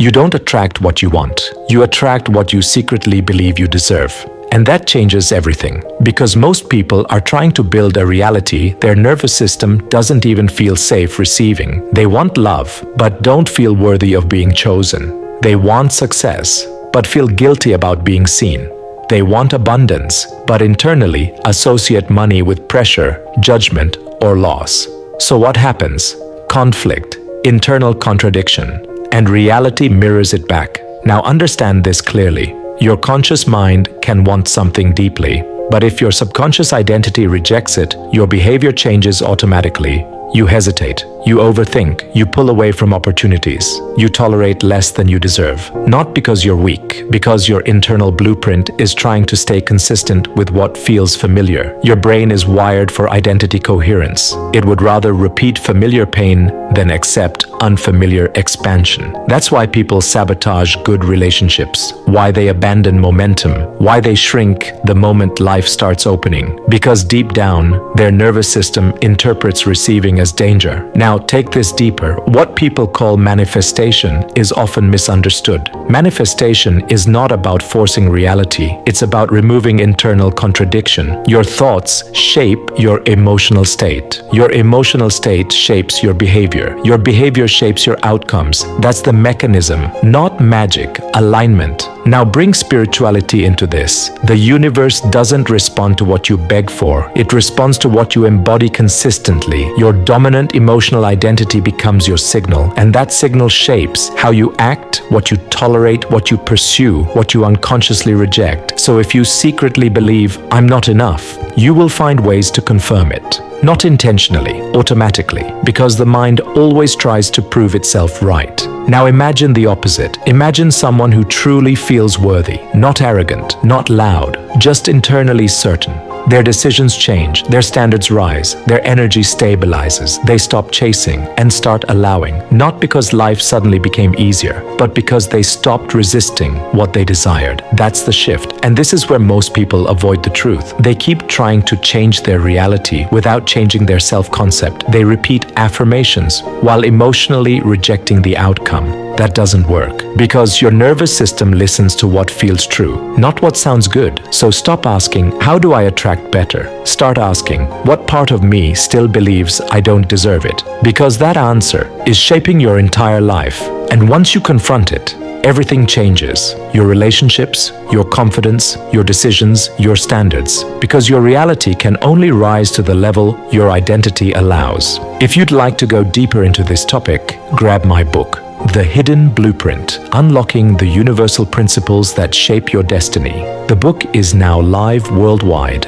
You don't attract what you want. You attract what you secretly believe you deserve. And that changes everything, because most people are trying to build a reality their nervous system doesn't even feel safe receiving. They want love, but don't feel worthy of being chosen. They want success, but feel guilty about being seen. They want abundance, but internally associate money with pressure, judgment, or loss. So what happens? Conflict, internal contradiction, and reality mirrors it back. Now understand this clearly. Your conscious mind can want something deeply, but if your subconscious identity rejects it, your behavior changes automatically. You hesitate, you overthink, you pull away from opportunities, you tolerate less than you deserve. Not because you're weak, because your internal blueprint is trying to stay consistent with what feels familiar. Your brain is wired for identity coherence. It would rather repeat familiar pain than accept unfamiliar expansion. That's why people sabotage good relationships, why they abandon momentum, why they shrink the moment life starts opening. Because deep down, their nervous system interprets receiving as danger. Now take this deeper. What people call manifestation is often misunderstood. Manifestation is not about forcing reality. It's about removing internal contradiction. Your thoughts shape your emotional state. Your emotional state shapes your behavior. Your behavior shapes your outcomes. That's the mechanism, not magic, alignment. Now bring spirituality into this. The universe doesn't respond to what you beg for. It responds to what you embody consistently. Your dominant emotional identity becomes your signal, and that signal shapes how you act, what you tolerate, what you pursue, what you unconsciously reject. So if you secretly believe, "I'm not enough," you will find ways to confirm it. Not intentionally, automatically, because the mind always tries to prove itself right. Now imagine the opposite. Imagine someone who truly feels worthy, not arrogant, not loud, just internally certain. Their decisions change, their standards rise, their energy stabilizes, they stop chasing and start allowing, not because life suddenly became easier, but because they stopped resisting what they desired. That's the shift, and this is where most people avoid the truth. They keep trying to change their reality without changing their self-concept. They repeat affirmations while emotionally rejecting the outcome. That doesn't work, because your nervous system listens to what feels true, not what sounds good. So stop asking, "How do I attract better?" Start asking, "What part of me still believes I don't deserve it?" Because that answer is shaping your entire life. And once you confront it, everything changes. Your relationships, your confidence, your decisions, your standards. Because your reality can only rise to the level your identity allows. If you'd like to go deeper into this topic, grab my book, The Hidden Blueprint, Unlocking the Universal Principles That Shape Your Destiny. The book is now live worldwide.